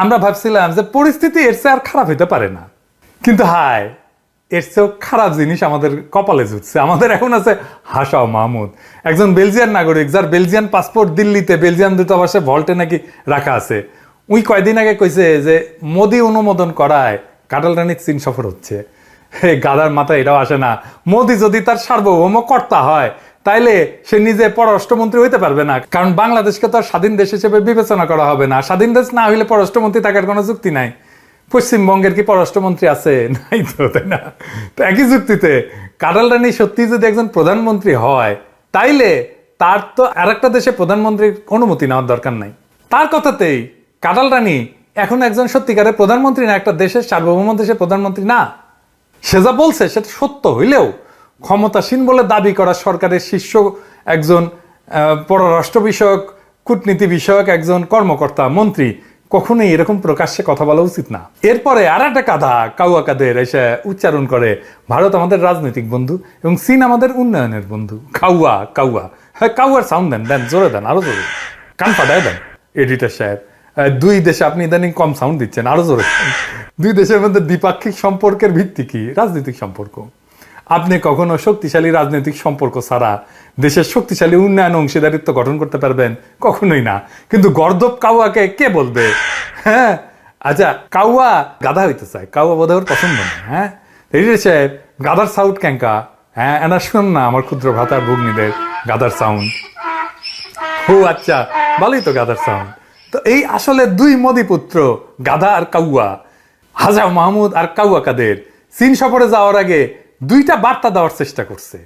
আমরা ভাবছিলাম যে পরিস্থিতি এর চেয়ে আর খারাপ হইতে পারে না, কিন্তু হায় এর চেয়েও খারাপ জিনিস আমাদের কপালে জুটছে। আমাদের এখন আছে হাসাও মাহমুদ, একজন বেলজিয়ান নাগরিক যার বেলজিয়ান পাসপোর্ট দিল্লিতে বেলজিয়ান দূতাবাসে ভল্টে নাকি রাখা আছে। উই কয়দিন আগে কইছে যে মোদি অনুমোদন করায় কাটালরানির চীন সফর হচ্ছে। গাদার মাথায় এটাও আসে না, মোদি যদি তার সার্বভৌম কর্তা হয় তাইলে সে নিজে পররাষ্ট্রমন্ত্রী হইতে পারবে না, কারণ বাংলাদেশকে তো আর স্বাধীন দেশ হিসেবে বিবেচনা করা হবে না। স্বাধীন দেশ না হইলে পররাষ্ট্রমন্ত্রী থাকার কোনো যুক্তি নাই। পশ্চিমবঙ্গের কি পররাষ্ট্রমন্ত্রী আছে? নাই তো, তাই না? তো একই যুক্তিতে কাটালরানি সত্যি যদি একজন প্রধানমন্ত্রী হয় তাইলে তার তো আর একটা দেশে প্রধানমন্ত্রীর অনুমতি নেওয়ার দরকার নাই। তার কথাতেই কাটালরানি এখন একজন সত্যিকারের প্রধানমন্ত্রী না, একটা দেশের সার্বভৌম দেশের প্রধানমন্ত্রী না। সে যা বলছে সেটা সত্য হইলেও ক্ষমতাসীন বলে দাবি করা সরকারের শীর্ষ একজন পররাষ্ট্র বিষয়ক কূটনীতি বিষয়ক একজন কর্মকর্তা মন্ত্রী কখনোই এরকম প্রকাশ্যে কথা বলা উচিত না। এরপরে আর একটা কাঁধা কাউয়া কাদের এসে উচ্চারণ করে ভারত আমাদের রাজনৈতিক বন্ধু এবং চীন আমাদের উন্নয়নের বন্ধু। কাউয়া কাউয়া, হ্যাঁ কাউয়ার সাউন্ড দেন, দেন জোরে দেন, আরো জোরে কান ফাটায় দেন এডিটর সাহেব। দুই দেশে আপনি ইদানিং কম সাউন্ড দিচ্ছেন, আরো জোরে। দুই দেশের মধ্যে দ্বিপাক্ষিক সম্পর্কের ভিত্তি কি? রাজনৈতিক সম্পর্ক। আপনি কখনো শক্তিশালী রাজনৈতিক সম্পর্ক ছাড়া দেশের শক্তিশালী উন্নয়ন অংশীদারিত্ব গঠন করতে পারবেন? কখনোই না। কিন্তু গর্দব কাউয়াকে কে বলবে? হ্যাঁ আচ্ছা, কাউয়া গাধা হইতে চায়, কাউয়া বোধ হয় পছন্দ না। হ্যাঁ এডিটর সাহেব, গাধার সাউন্ড ক্যাঙ্কা। হ্যাঁ এনা শুন না আমার ক্ষুদ্র ভাতার ভগ্নীদের গাধার সাউন্ড। ও আচ্ছা, ভালোই তো গাধার সাউন্ড। তো এই আসলে দুই মোদি পুত্র গাধা আর কাউয়া, হাসাও মাহমুদ আর কাউয়া কাদের চীন সফরে যাওয়ার আগে দুইটা বার্তা দেওয়ার চেষ্টা করছে।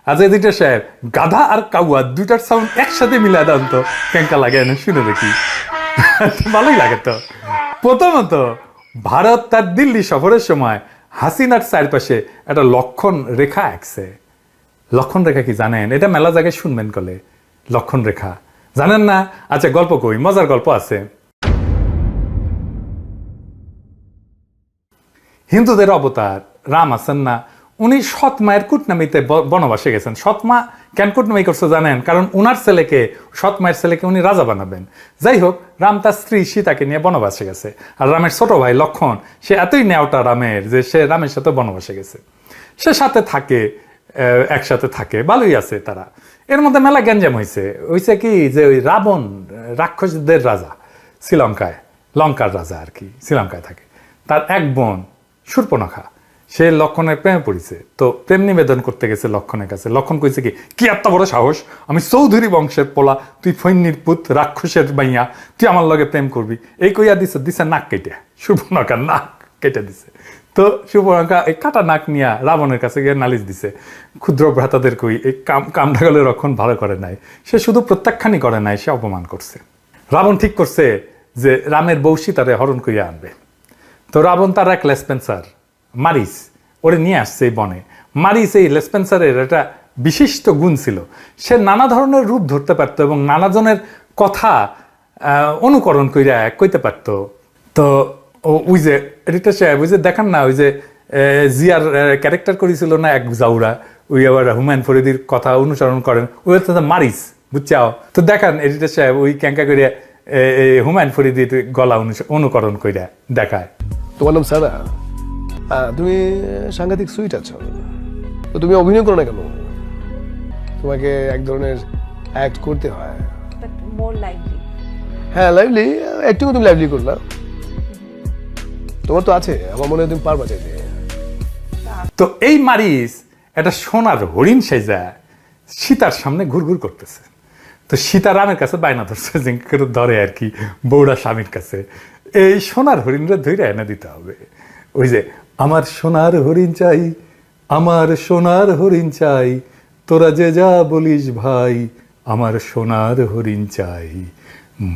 আচ্ছা এডিটর সাহেব, গাধা আর কাউয়া দুইটার সাউন্ড একসাথে মিলা দেন তো, কেঙ্কা লাগে না শুনে দেখি। ভালোই লাগে তো। প্রথমত ভারত তার দিল্লি সফরের সময় হাসিনার চারপাশে একটা লক্ষণ রেখা আঁকছে। লক্ষণ রেখা কি জানেন? এটা মেলা জায়গায় শুনবেন কলে, লক্ষণ রেখা জানেন না? আচ্ছা গল্প কই, মজার গল্প আছে। হিন্দুদের অবতার রাম আছেন না, উনি সৎ মায়ের কুটনামিতে বনবাসে গেছেন। সৎ মা কেন কুটনামি করছে জানেন? কারণ উনার ছেলেকে, সৎ মায়ের ছেলেকে উনি রাজা বানাবেন। যাই হোক, রাম তার স্ত্রী সীতাকে নিয়ে বনবাসে গেছে। আর রামের ছোট ভাই লক্ষণ সে এতই নেওটা রামের যে সে রামের সাথে বনবাসে গেছে। সে সাথে থাকে, একসাথে থাকে, ভালোই আছে তারা। এর মধ্যে মেলা গ্যাঞ্জাম হয়েছে কি যে ওই রাবণ রাক্ষসদের রাজা, শ্রীলঙ্কায়, লঙ্কার রাজা আর কি, শ্রীলঙ্কায় থাকে। তার এক বোন শূর্পণখা, সে লক্ষণের প্রেমে পড়েছে। তো প্রেম নিবেদন করতে গেছে লক্ষণের কাছে। লক্ষণ কইছে কি এত বড় সাহস, আমি চৌধুরী বংশের পোলা, তুই ফৈন্নির পুত, রাক্ষসের মাইয়া, তুই আমার লগে প্রেম করবি? এই কইয়া দিছে নাক কেটে, শূর্পণখা নাক কেটে দিছে। তো শূর্পণখা এই কাটা নাক নিয়ে রাবণের কাছে গিয়ে নালিশ দিছে, ক্ষুদ্র ভ্রাতাদের কই এই কামটা গেলে রক্ষণ ভালো করে নাই, সে শুধু প্রত্যাখ্যানই করে নাই, সে অপমান করছে। রাবণ ঠিক করছে যে রামের বউ সীতারে হরণ করিয়া আনবে। তো রাবণ তার এক লেসপেন্সার মারিস ওরে নিয়ে আসছে এই বনে। মারিস এই লেসপেন্সারের একটা বিশিষ্ট গুণ ছিল, সে নানা ধরনের রূপ ধরতে পারত এবং নানা জনের কথা অনুকরণ কইরা কইতে পারত। তো ওই যে এডিটর সাহেব, ওই যে দেখান না, ওই যে জিয়ার ক্যারেক্টার করেছিল না এক জাউরা, ওই আবার হুমায়ুন ফরিদির কথা অনুসরণ করেন, ওই হচ্ছে মারিস, বুঝছাও? তো দেখান এডিটর সাহেব ওই ক্যাঙ্কা করিয়া হুমায়ুন ফরিদির গলা অনুকরণ কইরা দেখায়। তোমার নাম সারা, তুমি সাংঘাতিক সুইট আছো, তো তুমি অভিনয় করো না কেন? তোমাকে এক ধরনের অ্যাক্ট করতে হয়। হ্যাঁ লাইভলি, একটু তুমি লাইভলি করলা, তোমার তো আছে, আমার মনে হয় তুমি পারবা চাইতে। তো এই মারিস একটা সোনার হরিণ সেজা সীতার সামনে ঘুরঘুর করতেছে। তো সীতা রামের কাছে বায়না ধরছে, যে ধরে আর কি বৌড়া স্বামীর কাছে, এই সোনার হরিণরা ধরে এনে দিতে হবে। ওই যে আমার সোনার হরিণ চাই, আমার সোনার হরিণ চাই, তোরা যে যা বলিস ভাই, আমার সোনার হরিণ চাই,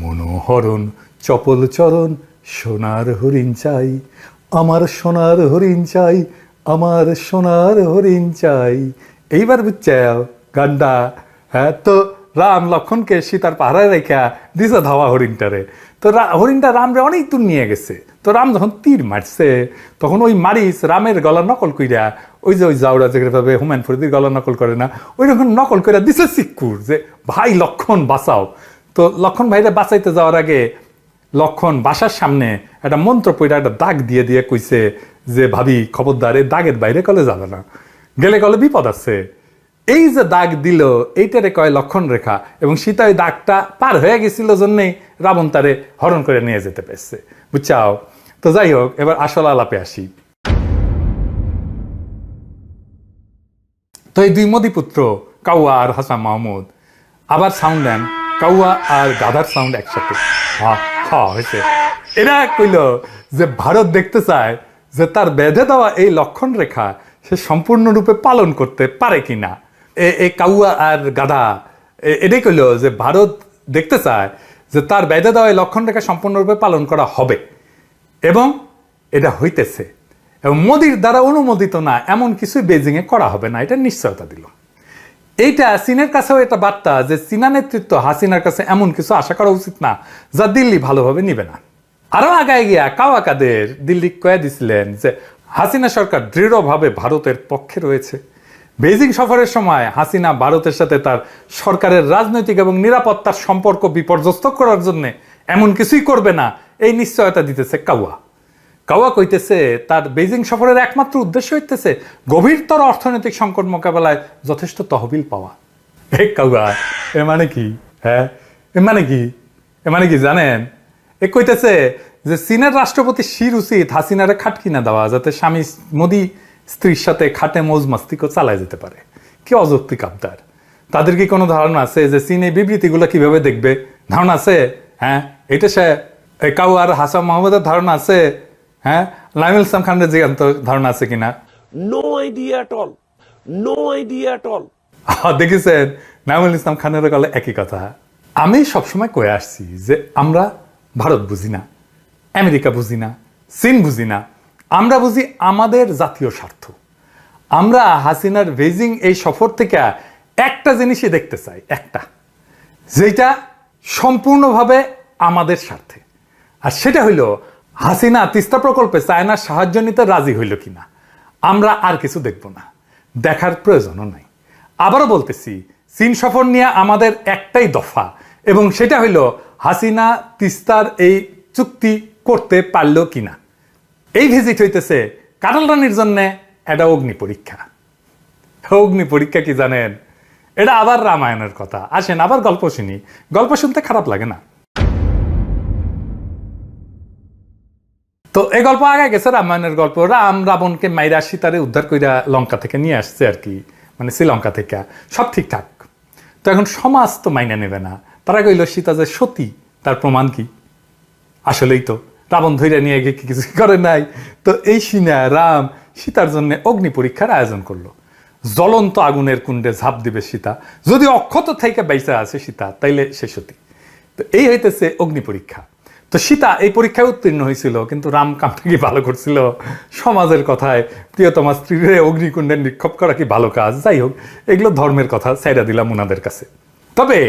মনোহরণ চপল চরণ সোনার হরিণ চাই, আমার সোনার হরিণ চাই, আমার সোনার হরিণ চাই। এইবার বুঝছাও গান্ডা? হ্যাঁ, তো রাম লক্ষণকে সীতার পাহারায় রেখা দিছে ধাওয়া হরিণটারে। তো হরিণটা রামরে অনেক দূর নিয়ে গেছে। তো রাম যখন তীর মারছে তখন ওই মারিস রামের গলা নকল কইরা, ওই যে ওই জাউরা যেভাবে হুমায়ুন ফরিদির গলা নকল করে না, ওই রকম নকল কইরা দিছে সিক্কুর, যে ভাই লক্ষণ বাঁচাও। তো লক্ষণ ভাইরা বাঁচাইতে যাওয়ার আগে লক্ষণ বাসার সামনে একটা মন্ত্র পড়ে একটা দাগ দিয়ে দিয়ে কইছে যে ভাবি খবরদার এই দাগের বাইরে কলে যাবে না, গেলে কলে বিপদ আছে। এই যে দাগ দিল এইটারে কয় লক্ষণ রেখা, এবং সীতা ওই দাগটা পার হয়ে গেছিল জন্যেই রাবণ তারে হরণ করে নিয়ে যেতে পেরেছে, বুঝছাও? তো যাই হোক, এবার আসল আলাপে আসি। তো এই দুই মদিপুত্র কাউয়া আর হাসান মাহমুদ, আবার সাউন্ড দেন, কাউয়া আর গাধার সাউন্ড একসাথে, হা হা হয়েছে। এরা কইল যে ভারত দেখতে চায় যে তার বেঁধে দেওয়া এই লক্ষণ রেখা সে সম্পূর্ণরূপে পালন করতে পারে কিনা। এই কাউয়া আর গাধা এটাই কইল যে ভারত দেখতে চায় যে তার বেঁধে দেওয়া এই লক্ষণ রেখা সম্পূর্ণরূপে পালন করা হবে, এবং এটা হইতেছে, এবং মোদির দ্বারা অনুমোদিত না এমন কিছুই বেজিংয়ে করা হবে না, এটা নিশ্চয়তা দিল। এইটা চীনের কাছেও একটা বার্তা যে চীনা নেতৃত্ব হাসিনার কাছে এমন কিছু আশা করা উচিত না যা দিল্লি ভালোভাবে নিবে না। আরো আগায় গিয়া কাওয়া কাদের দিল্লি কয়ে দিছিলেন যে হাসিনা সরকার দৃঢ়ভাবে ভারতের পক্ষে রয়েছে। বেজিং সফরের সময় হাসিনা ভারতের সাথে তার সরকারের রাজনৈতিক এবং নিরাপত্তার সম্পর্ক বিপর্যস্ত করার জন্য এমন কিছুই করবে না, এই নিশ্চয়তা দিতেছে কাওয়া। কাওয়া কইতেছে তার বেজিং সফরের একমাত্র উদ্দেশ্য হইতেছে গভীরতর অর্থনৈতিক সংকট মোকাবেলায় যথেষ্ট তহবিল পাওয়া। কাওয়া এ মানে কি? হ্যাঁ, এ মানে কি? এ মানে কি জানেন? এ কইতেছে যে চীনের রাষ্ট্রপতি শির উচিত হাসিনারে খাট কিনা দেওয়া, যাতে স্বামী মোদি স্ত্রীর সাথে খাটে মৌজ মাস্তিকও চালায় যেতে পারে। কি অযৌক্তিক আবদার! তাদের কি কোনো ধারণা আছে যে চীন এই বিবৃতিগুলো কিভাবে দেখবে? ধারণা আছে? হ্যাঁ, এটা সে কাওয়া আর হাসান মাহমুদের ধারণা আছে? হ্যাঁ, লাইমুল ইসলাম খানের জিজ্ঞান্ত ধারণা আছে কিনা? No idea at all, no idea at all. দেখেছেন, লাইমুল ইসলাম খানের গলে একই কথা। আমি সবসময় কয়ে আসছি যে আমরা ভারত বুঝি না, আমেরিকা বুঝি না, চীন বুঝি না, আমরা বুঝি আমাদের জাতীয় স্বার্থ। আমরা হাসিনার বেজিং এই সফর থেকে একটা জিনিসই দেখতে চাই, একটা, যেটা সম্পূর্ণভাবে আমাদের স্বার্থে, আর সেটা হইল হাসিনা তিস্তা প্রকল্পে চায়নার সাহায্য নিতে রাজি হইল কিনা। আমরা আর কিছু দেখব না, দেখার প্রয়োজনও নাই। আবারও বলতেছি, চীন সফর নিয়ে আমাদের একটাই দফা, এবং সেটা হইল হাসিনা তিস্তার এই চুক্তি করতে পারল কিনা। এই ভিজিট হইতেছে কাটাল রানীর জন্য একটা অগ্নি পরীক্ষা। অগ্নি পরীক্ষা কি জানেন? এটা আবার রামায়ণের কথা। আসেন আবার গল্প শুনি, গল্প শুনতে খারাপ লাগে না। তো এই গল্প আগে গেছে রামায়ণের গল্প। রাম রাবণকে মাইরা সীতারে উদ্ধার কইরা লঙ্কা থেকে নিয়ে আসছে আর কি, মানে শ্রীলঙ্কা থেকে, সব ঠিকঠাক। তো এখন সমাজ তো মাইনা নেবে না। তারা কইল সীতা যে সতী, তার প্রমাণ কি? আসলেই তো রাবণ ধৈর্য নিয়ে গিয়ে কিছু করে নাই। তো এই সিনা রাম সীতার জন্য অগ্নি পরীক্ষার আয়োজন করলো। জ্বলন্ত আগুনের কুণ্ডে ঝাঁপ দিবে সীতা, যদি অক্ষত থেকে বাইসা আছে সীতা তাইলে সে সতী। তো এই হইতেছে অগ্নি পরীক্ষা। তো সীতা এই পরীক্ষায় উত্তীর্ণ হয়েছিল, কিন্তু রাম কামটা কি ভালো করছিল? সমাজের কথায় প্রিয়তমা স্ত্রীরে অগ্নিকুণ্ডে নিক্ষেপ করা কি ভালো কাজ? যাই হোক, এগুলো ধর্মের কথা, ছাইড়া দিলাম ওনাদের কাছে। তবে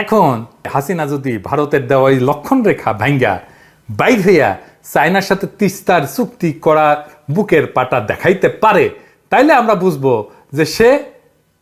এখন হাসিনা যদি ভারতের দেওয়া এই লক্ষণ রেখা ভাঙ্গা বাইর হইয়া চায়নার সাথে তিস্তার চুক্তি করা বুকের পাটা দেখাইতে পারে, তাইলে আমরা বুঝবো যে সে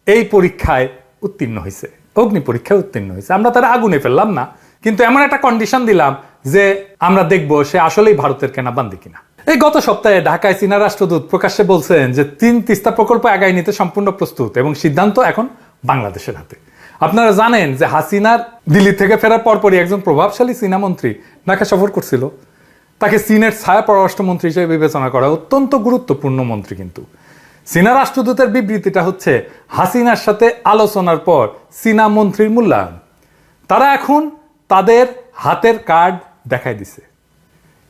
এই পরীক্ষায় উত্তীর্ণ হয়েছে, অগ্নি পরীক্ষায় উত্তীর্ণ হয়েছে। আমরা তারা আগুনে ফেললাম না, কিন্তু এমন একটা কন্ডিশন দিলাম যে আমরা দেখবো সে আসলেই ভারতের কেনা বান্দি কিনা। এই গত সপ্তাহে ঢাকায় চীনা রাষ্ট্রদূত প্রকাশ্যে বলছেন যে তিস্তা প্রকল্প আগায় নিতে সম্পূর্ণ প্রস্তুত, এবং সিদ্ধান্ত এখন বাংলাদেশের হাতে। আপনারা জানেন যে হাসিনার দিল্লি থেকে ফেরার পরপরই একজন প্রভাবশালী চীনা মন্ত্রী ঢাকা সফর করছিল। তাকে চীনের ছায়া পররাষ্ট্রমন্ত্রী হিসেবে বিবেচনা করা, অত্যন্ত গুরুত্বপূর্ণ মন্ত্রী। কিন্তু চীনা রাষ্ট্রদূতের বিবৃতিটা হচ্ছে হাসিনার সাথে আলোচনার পর চীনা মন্ত্রীর মূল্যায়ন। তারা এখন তাদের হাতের কার্ড দেখাই দিছে।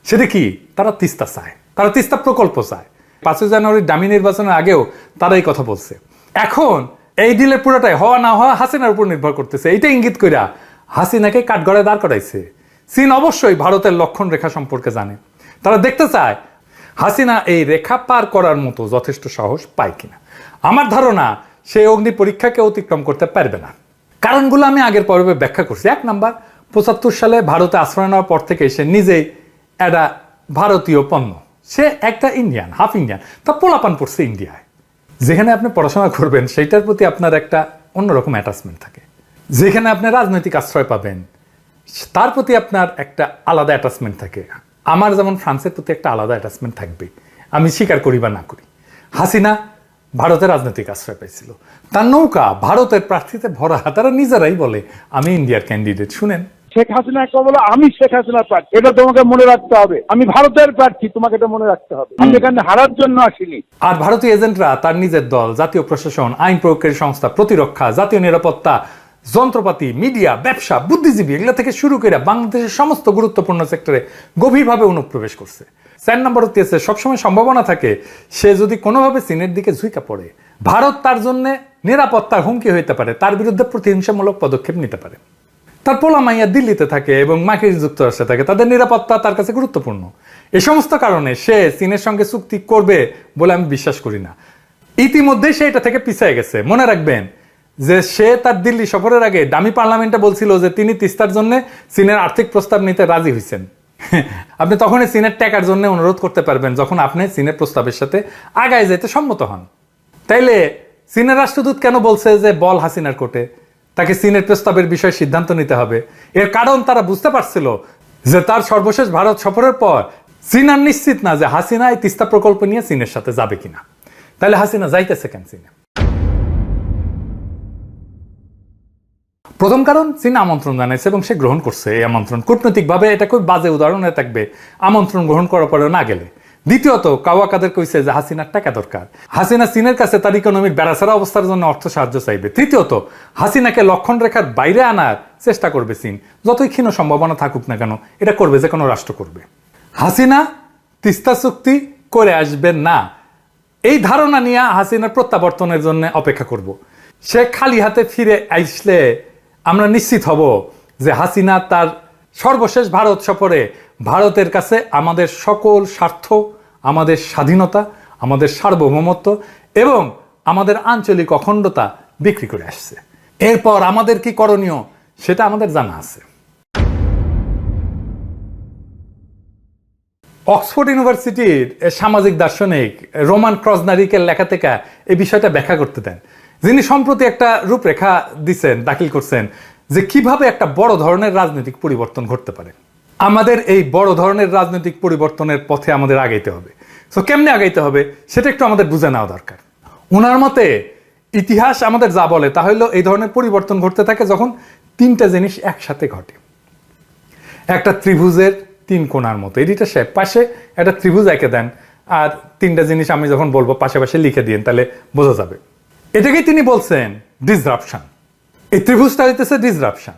সেটা কি? তারা তিস্তা চায়, তারা তিস্তা প্রকল্প চায়। 5 জানুয়ারির ডামি নির্বাচনের আগেও তারা এই কথা বলছে। এখন এই ডিলের পুরোটাই হওয়া না হওয়া হাসিনার উপর নির্ভর করতেছে। এইটা ইঙ্গিত কইরা হাসিনাকে কাঠগড়ায় দাঁড় করাইছে। চীন অবশ্যই ভারতের লক্ষণ রেখা সম্পর্কে জানে। তারা দেখতে চায় হাসিনা এই রেখা পার করার মতো যথেষ্ট সাহস পায় কিনা। আমার ধারণা সেই অগ্নি পরীক্ষাকে অতিক্রম করতে পারবে না। কারণগুলো আমি আগের পর্বে ব্যাখ্যা করছি। 1 নাম্বার, 75 সালে ভারতে আশ্রয় নেওয়ার পর থেকে সে নিজেই একটা ভারতীয় পণ্য। সে একটা ইন্ডিয়ান, হাফ ইন্ডিয়ান, তা পোলাপান পড়ছে ইন্ডিয়ায়। যেখানে আপনি পড়াশোনা করবেন সেইটার প্রতি আপনার একটা অন্যরকম অ্যাটাচমেন্ট থাকে। যেখানে আপনি রাজনৈতিক আশ্রয় পাবেন তার প্রতি আপনার একটা আলাদা অ্যাটাচমেন্ট থাকে। আমার যেমন ফ্রান্সের প্রতি একটা আলাদা অ্যাটাচমেন্ট থাকবে, আমি স্বীকার করি বা না করি। হাসিনা ভারতের রাজনৈতিক আশ্রয় পেয়েছিল, তার নৌকা ভারতের প্রার্থীতে ভরা, তারা নিজেরাই বলে আমি ইন্ডিয়ার ক্যান্ডিডেট। শুনেন, শেখ হাসিনা কে বলো আমি শেখ হাসিনার প্রার্থী, এটা তোমাকে মনে রাখতে হবে। আমি ভারতের প্রার্থী, তোমাকে এটা মনে রাখতে হবে। আমি এখানে হারার জন্য আসিনি। আর ভারতীয় এজেন্টরা তার নিজের দল, জাতীয় প্রশাসন, আইন প্রয়োগকারী সংস্থা, প্রতিরক্ষা, জাতীয় নিরাপত্তা, যন্ত্রপাতি, মিডিয়া, ব্যবসা, বুদ্ধিজীবী, এগুলো থেকে শুরু করে বাংলাদেশের সমস্ত গুরুত্বপূর্ণ সেক্টরে গভীরভাবে অনুপ্রবেশ করছে। 4 নম্বর হচ্ছে সবসময় সম্ভাবনা থাকে সে যদি কোনোভাবে চীনের দিকে ঝুঁকা পড়ে, ভারত তার জন্য নিরাপত্তার হুমকি হইতে পারে, তার বিরুদ্ধে প্রতিহিংসামূলক পদক্ষেপ নিতে পারে। তার পোলা মাইয়া দিল্লিতে থাকে এবং মার্কিন যুক্তরাষ্ট্রে থাকে, তাদের নিরাপত্তা তার কাছে গুরুত্বপূর্ণ। এই সমস্ত কারণে সে চীনের সঙ্গে চুক্তি করবে বলে আমি বিশ্বাস করি না। ইতিমধ্যে সে এটা থেকে পিছিয়ে গেছে। মনে রাখবেন যে সে তার দিল্লি সফরের আগে ডামি পার্লামেন্টে বলছিল যে তিনি তিস্তার জন্য চীনের আর্থিক প্রস্তাব নিতে রাজি হয়েছেন। আপনি তখনই চীনের টাকার জন্য অনুরোধ করতে পারবেন যখন আপনি চীনের প্রস্তাবের সাথে আগায় যেতে সম্মত হন। তাইলে চীনের রাষ্ট্রদূত কেন বলছে যে বল হাসিনার কোর্টে, তাকে চীনের প্রস্তাবের বিষয়ে সিদ্ধান্ত নিতে হবে? এর কারণ তারা বুঝতে পারছিল যে তার সর্বশেষ ভারত সফরের পর চীন আর নিশ্চিত না যে হাসিনা এই তিস্তা প্রকল্প নিয়ে চীনের সাথে যাবে কিনা। তাহলে হাসিনা যাইতেছে কেন চীনে? প্রথম কারণ, চীন আমন্ত্রণ জানাইছে এবং সে গ্রহণ করছে এই আমন্ত্রণ। কূটনৈতিকভাবে এটা খুব বাজে উদাহরণ হয়ে থাকবে আমন্ত্রণ গ্রহণ করার পরেও না গেলে। দ্বিতীয়ত, কাওয়াকাদের কইছে যে হাসিনার টাকা দরকার, হাসিনা চীনের কাছে তার ইকোনমির বেড়াছাড়া অবস্থার জন্য অর্থ সাহায্য চাইবে। তৃতীয়ত, হাসিনাকে লক্ষণ রেখার বাইরে আনার চেষ্টা করবে চীন, যতই ক্ষীণ সম্ভাবনা থাকুক না কেন এটা করবে, যে কোনো রাষ্ট্র করবে। হাসিনা তিস্তা চুক্তি করে আসবেন না, এই ধারণা নিয়ে হাসিনার প্রত্যাবর্তনের জন্য অপেক্ষা করব। সে খালি হাতে ফিরে আসলে আমরা নিশ্চিত হব যে হাসিনা তার সর্বশেষ ভারত সফরে ভারতের কাছে আমাদের সকল স্বার্থ, আমাদের স্বাধীনতা, আমাদের সার্বভৌমত্ব এবং আমাদের আঞ্চলিক অখণ্ডতা বিক্রি করে আসছে। এরপর আমাদের কি করণীয় সেটা আমাদের জানা আছে। অক্সফোর্ড ইউনিভার্সিটির সামাজিক দার্শনিক রোমান ক্রজনারিকের লেখা থেকে এই বিষয়টা ব্যাখ্যা করতে দেন, যিনি সম্প্রতি একটা রূপরেখা দিচ্ছেন, দাখিল করছেন যে কিভাবে একটা বড় ধরনের রাজনৈতিক পরিবর্তন ঘটতে পারে। আমাদের এই বড় ধরনের রাজনৈতিক পরিবর্তনের পথে আমাদের আগাইতে হবে। তো কেমনে আগাইতে হবে সেটা একটু আমাদের বুঝে নেওয়া দরকার। ওনার মতে ইতিহাস আমাদের যা বলে তা হলো এই ধরনের পরিবর্তন ঘটতে থাকে যখন 3টা জিনিস একসাথে ঘটে। একটা ত্রিভুজের 3 কোণার মতো, এদিকে সাহেব পাশে একটা ত্রিভুজ এঁকে দেন আর 3টা জিনিস আমি যখন বলবো পাশে পাশে লিখে দিন, তাহলে বোঝা যাবে। এটাকেই তিনি বলছেন ডিসরাপশন। এই ত্রিভুজটা হইতেছে ডিসরাপশন।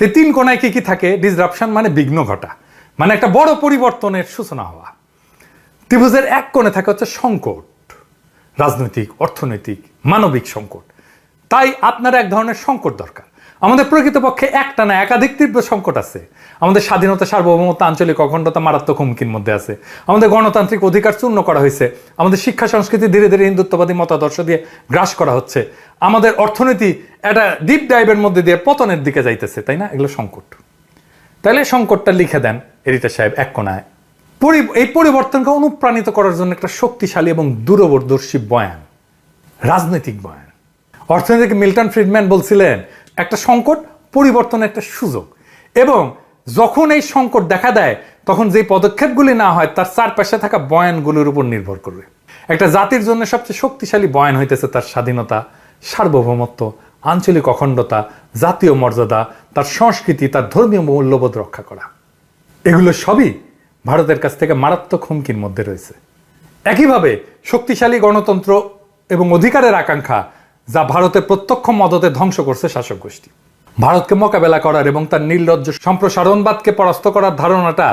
3 কোণায় কি কি থাকে? ডিসরাপশন মানে বিঘ্ন ঘটা, মানে একটা বড় পরিবর্তনের সূচনা হওয়া। ত্রিভুজের এক কোণে থাকে হচ্ছে সংকট, রাজনৈতিক, অর্থনৈতিক, মানবিক সংকট। তাই আপনার এক ধরনের সংকট দরকার। আমাদের প্রকৃতপক্ষে একটা না একাধিক তীব্র সংকট আছে। আমাদের স্বাধীনতা, সার্বভৌমত্ব, আঞ্চলিক অখণ্ডতা মারাত্মক হুমকির মধ্যে আছে। আমাদের গণতান্ত্রিক অধিকার চূর্ণ করা হয়েছে। আমাদের শিক্ষা সংস্কৃতি ধীরে ধীরে হিন্দুত্ববাদী মতাদর্শ দিয়ে গ্রাস করা হচ্ছে। আমাদের অর্থনীতি একটা ডিপ ডাইভের মধ্যে দিয়ে পতনের দিকে যাইতেছে, তাই না? এগুলো সংকট। তাহলে সংকটটা লিখে দেন এডিটর সাহেব এক কোণায়। এই পরিবর্তনকে অনুপ্রাণিত করার জন্য একটা শক্তিশালী এবং দূরদর্শী বয়ান, রাজনৈতিক বয়ান। অর্থনীতিক মিল্টন ফ্রিডম্যান বলছিলেন একটা সংকট পরিবর্তনের একটা সুযোগ, এবং যখন এই সংকট দেখা দেয় তখন যে পদক্ষেপগুলি না হয় তার চারপাশে থাকা বয়ানগুলির উপর নির্ভর করবে। একটা জাতির জন্য সবচেয়ে শক্তিশালী বয়ান হইতেছে তার স্বাধীনতা, সার্বভৌমত্ব, আঞ্চলিক অখণ্ডতা, জাতীয় মর্যাদা, তার সংস্কৃতি, তার ধর্মীয় মূল্যবোধ রক্ষা করা। এগুলো সবই ভারতের কাছ থেকে মারাত্মক হুমকির মধ্যে রয়েছে। একইভাবে শক্তিশালী গণতন্ত্র এবং অধিকারের আকাঙ্ক্ষা, যা ভারতের প্রত্যক্ষ মদতে ধ্বংস করছে শাসক গোষ্ঠী। ভারতকে মোকাবেলা করার এবং তার নির্লজ্জ সম্প্রসারণবাদকে পরাস্ত করার ধারণাটা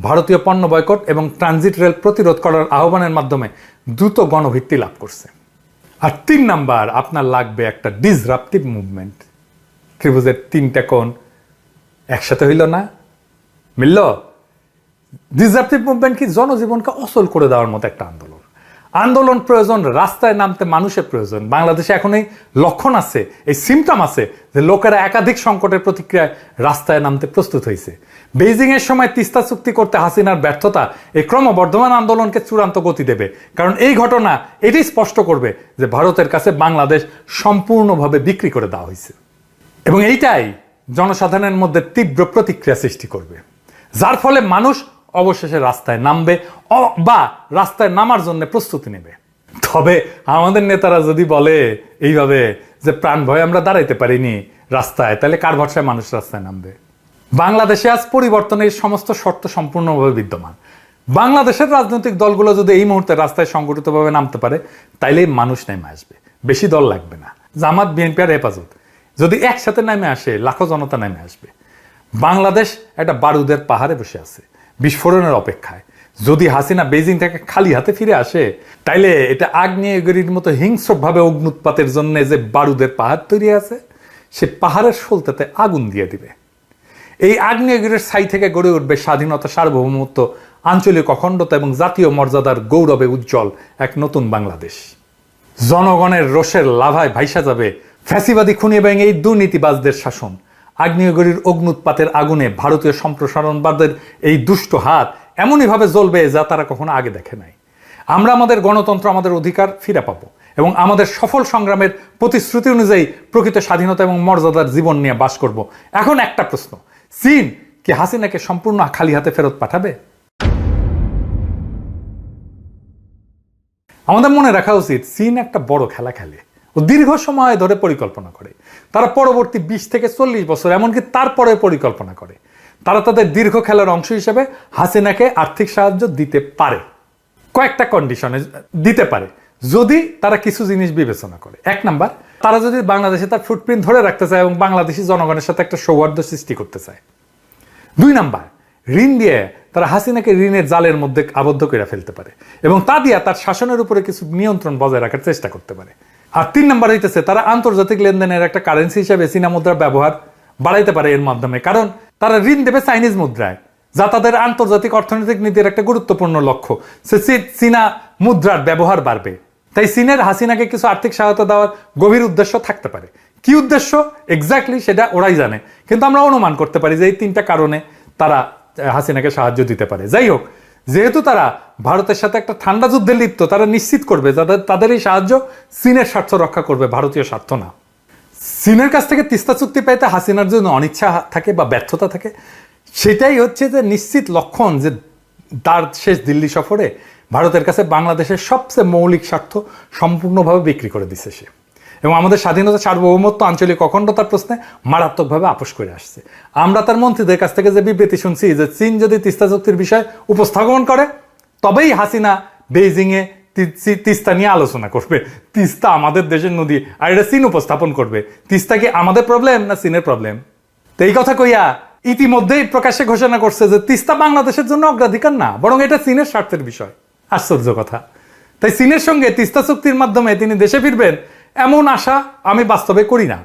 ভারতীয় পণ্য বয়কট এবং ট্রানজিট রেল প্রতিরোধ করার আহ্বানের মাধ্যমে দ্রুত গণভিত্তি লাভ করছে। আর 3 নাম্বার, আপনার লাগবে একটা ডিসরাপটিভ মুভমেন্ট। ত্রিভুজের 3টা কোণ একসাথে হইল না, মিলল। ডিসরাপটিভ মুভমেন্ট কি? জনজীবনকে অচল করে দেওয়ার মতো একটা আন্দোলন। আন্দোলন প্রয়োজন, রাস্তায় নামতে মানুষের প্রয়োজন। বাংলাদেশে এখন এই লক্ষণ আছে, এই সিমটম আছে যে লোকেরা একাধিক সংকটের প্রতিক্রিয়ায় রাস্তায় নামতে প্রস্তুত হয়েছে। বেইজিং এর সময় তিস্তা চুক্তি করতে হাসিনার ব্যর্থতা এই ক্রমবর্ধমান আন্দোলনকে চূড়ান্ত গতি দেবে, কারণ এই ঘটনা এটাই স্পষ্ট করবে যে ভারতের কাছে বাংলাদেশ সম্পূর্ণভাবে বিক্রি করে দেওয়া হয়েছে। এবং এইটাই জনসাধারণের মধ্যে তীব্র প্রতিক্রিয়া সৃষ্টি করবে, যার ফলে মানুষ অবশেষে রাস্তায় নামবে বা রাস্তায় নামার জন্য প্রস্তুতি নেবে। তবে আমাদের নেতারা যদি বলে এইভাবে যে প্রাণ ভয়ে আমরা দাঁড়াইতে পারিনি রাস্তায়, তাহলে কার ভরসায় মানুষ রাস্তায় নামবে? বাংলাদেশে আজ পরিবর্তনের সমস্ত শর্ত সম্পূর্ণভাবে বিদ্যমান। বাংলাদেশের রাজনৈতিক দলগুলো যদি এই মুহূর্তে রাস্তায় সংগঠিতভাবে নামতে পারে, তাইলে মানুষ নেমে আসবে, বেশি দল লাগবে না। জামাত, বিএনপি আর হেফাজত যদি একসাথে নেমে আসে, লাখো জনতা নেমে আসবে। বাংলাদেশ একটা বারুদের পাহাড়ে বসে আছে বিস্ফোরণের অপেক্ষায়। যদি হাসিনা বেজিং থেকে খালি হাতে ফিরে আসে, তাইলে এটা আগ্নেয়গিরির মতো হিংস্রভাবে অগ্নুৎপাতের জন্য যে বারুদের পাহাড় তৈরি আছে, সে পাহাড়ের সলতেতে আগুন দিয়ে দিবে। এই আগ্নেয়গিরির ছাই থেকে গড়ে উঠবে স্বাধীনতা, সার্বভৌমত্ব, আঞ্চলিক অখণ্ডতা এবং জাতীয় মর্যাদার গৌরবে উজ্জ্বল এক নতুন বাংলাদেশ। জনগণের রোষের লাভায় ভাইসা যাবে ফ্যাসিবাদী খুনি এবং এই দুর্নীতিবাজদের শাসন। আগ্নেয়গিরির অগ্নুৎপাতের আগুনে ভারতীয় সম্প্রসারণবাদের এই দুষ্ট হাত এমনইভাবে জ্বলবে যা তারা কখনো আগে দেখে নাই। আমরা আমাদের গণতন্ত্র, আমাদের অধিকার ফিরে পাবো এবং আমাদের সফল সংগ্রামের প্রতিশ্রুতি অনুযায়ী প্রকৃত স্বাধীনতা এবং মর্যাদার জীবন নিয়ে বাস করব। এখন একটা প্রশ্ন, চীন কি হাসিনাকে সম্পূর্ণ খালি হাতে ফেরত পাঠাবে? আমাদের মনে রাখা উচিত, চীন একটা বড় খেলা খেলে ও দীর্ঘ সময় ধরে পরিকল্পনা করে। তারা পরবর্তী 20 থেকে 40 বছর, এমনকি তারপরে পরিকল্পনা করে। তারা তাদের দীর্ঘ খেলার অংশ হিসেবে হাসিনাকে আর্থিক সাহায্য দিতে পারে, কয়েকটা কন্ডিশনে দিতে পারে, যদি তারা কিছু জিনিস বিবেচনা করে। 1 নাম্বার, তারা যদি বাংলাদেশে তার ফুটপ্রিন্ট ধরে রাখতে চায় এবং বাংলাদেশি জনগণের সাথে একটা সৌহার্দ্য সৃষ্টি করতে চায়। 2 নাম্বার, ঋণ দিয়ে তারা হাসিনাকে ঋণের জালের মধ্যে আবদ্ধ করে ফেলতে পারে এবং তা দিয়ে তার শাসনের উপরে কিছু নিয়ন্ত্রণ বজায় রাখার চেষ্টা করতে পারে। আর 3 নাম্বার হইতেছে, তারা আন্তর্জাতিক লেনদেনের একটা কারেন্সি হিসেবে চীনা মুদ্রার ব্যবহার বাড়াইতে পারে এর মাধ্যমে, কারণ তারা ঋণ দেবে চাইনিজ মুদ্রায়, যা তাদের আন্তর্জাতিক অর্থনৈতিক নীতির একটা গুরুত্বপূর্ণ লক্ষ্য। চীনা মুদ্রার ব্যবহার বাড়বে। তাই চীনের হাসিনাকে কিছু আর্থিক সহায়তা দেওয়ার গভীর উদ্দেশ্য থাকতে পারে। কি উদ্দেশ্য এক্স্যাক্টলি সেটা ওরাই জানে, কিন্তু আমরা অনুমান করতে পারি যে এই 3টা কারণে তারা হাসিনাকে সাহায্য দিতে পারে। যাই হোক, যেহেতু তারা ভারতের সাথে একটা ঠান্ডা যুদ্ধে লিপ্ত, তারা নিশ্চিত করবে তাদের এই সাহায্য চীনের স্বার্থ রক্ষা করবে, ভারতীয় স্বার্থ না। চীনের কাছ থেকে তিস্তা চুক্তি পাইতে হাসিনার জন্য অনিচ্ছা থাকে বা ব্যর্থতা থাকে, সেটাই হচ্ছে যে নিশ্চিত লক্ষণ যে তার শেষ দিল্লি সফরে ভারতের কাছে বাংলাদেশের সবচেয়ে মৌলিক স্বার্থ সম্পূর্ণভাবে বিক্রি করে দিছে সে, এবং আমাদের স্বাধীনতা, সার্বভৌমত্ব, আঞ্চলিক অখণ্ডতার প্রশ্নে মারাত্মকভাবে আপোষ করে আসছে। আমরা তার মন্ত্রীদের কাছ থেকে যে বিবৃতি শুনছি যে চীন যদি তিস্তা চুক্তির বিষয় উপস্থাপন করে, তবেই হাসিনা বেইজিংয়ে তিস্তা নিয়ে আলোচনা করবে। তিস্তা আমাদের দেশের নদী, আর এটা চীন উপস্থাপন করবে। তিস্তা কি আমাদের প্রবলেম না চীনের প্রবলেম? তো এই কথা কইয়া ইতিমধ্যেই প্রকাশ্যে ঘোষণা করছে যে তিস্তা বাংলাদেশের জন্য অগ্রাধিকার না, বরং এটা চীনের স্বার্থের বিষয়। আশ্চর্য কথা। তাই চীনের সঙ্গে তিস্তা চুক্তির মাধ্যমে তিনি দেশে ফিরবেন এমন আশা আমি বাস্তবে করি না।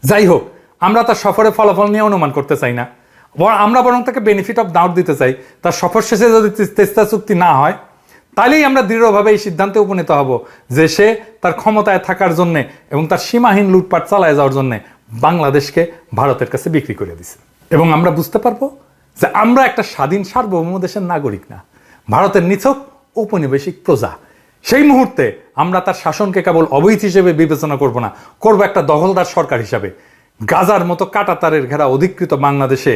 যাই হোক, আমরা তার সফরে ফলাফল নিয়ে অনুমান করতে চাই না, আমরা বরং তাকে বেনিফিট অফ ডাউট দিতে চাই। তার সফর শেষে যদি তিস্তা চুক্তি না হয়, তাহলেই আমরা দৃঢ়ভাবে এই সিদ্ধান্তে উপনীত হব যে সে তার ক্ষমতায় থাকার জন্য এবং তার সীমাহীন লুটপাট চালায় যাওয়ার জন্য বাংলাদেশকে ভারতের কাছে বিক্রি করে দিছে। এবং আমরা বুঝতে পারবো যে আমরা একটা স্বাধীন সার্বভৌম দেশের নাগরিক না, ভারতের নিছক ঔপনিবেশিক প্রজা। সেই মুহূর্তে আমরা তার শাসনকে কেবল অবৈধ হিসেবে বিবেচনা করব না, করব একটা দখলদার সরকার হিসাবে। গাজার মতো কাঁটাতারের ঘেরা অধিকৃত বাংলাদেশে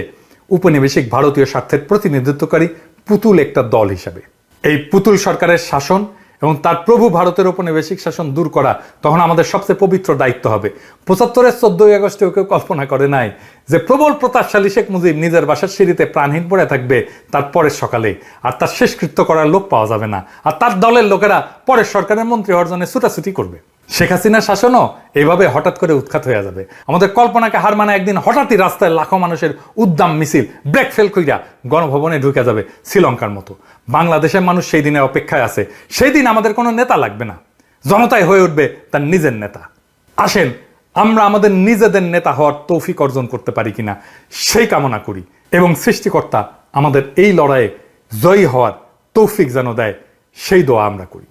উপনিবেশিক ভারতীয় স্বার্থের প্রতিনিধিত্বকারী পুতুল একটা দল হিসাবে। এই পুতুল সরকারের শাসন এবং তার প্রভু ভারতের উপনিবেশিক শাসন দূর করা তখন আমাদের সবচেয়ে পবিত্র দায়িত্ব হবে। 75-এর 14ই আগস্টে কেউ কল্পনা করে নাই যে প্রবল প্রতাপশালী শেখ মুজিব নিজের বাসার সিঁড়িতে প্রাণহীন পড়ে থাকবে তার পরের সকালে, আর তার শেষকৃত্য করার লোক পাওয়া যাবে না, আর তার দলের লোকেরা পরের সরকারের মন্ত্রী হওয়ার জন্য ছুটাছুটি করবে। শেখ হাসিনার শাসনও এইভাবে হঠাৎ করে উৎখাত হয়ে যাবে। আমাদের কল্পনাকে হার মানে একদিন হঠাৎই রাস্তায় লাখো মানুষের উদ্দাম মিছিল ব্রেক ফেল কইরা গণভবনে ঢুকে যাবে শ্রীলঙ্কার মতো। বাংলাদেশের মানুষ সেই দিনের অপেক্ষায় আছে। সেই দিন আমাদের কোনো নেতা লাগবে না, জনতাই হয়ে উঠবে তার নিজের নেতা। আসেন আমরা আমাদের নিজেদের নেতা হওয়ার তৌফিক অর্জন করতে পারি কিনা সেই কামনা করি, এবং সৃষ্টিকর্তা আমাদের এই লড়াইয়ে জয়ী হওয়ার তৌফিক যেন দেয় সেই দোয়া আমরা করি।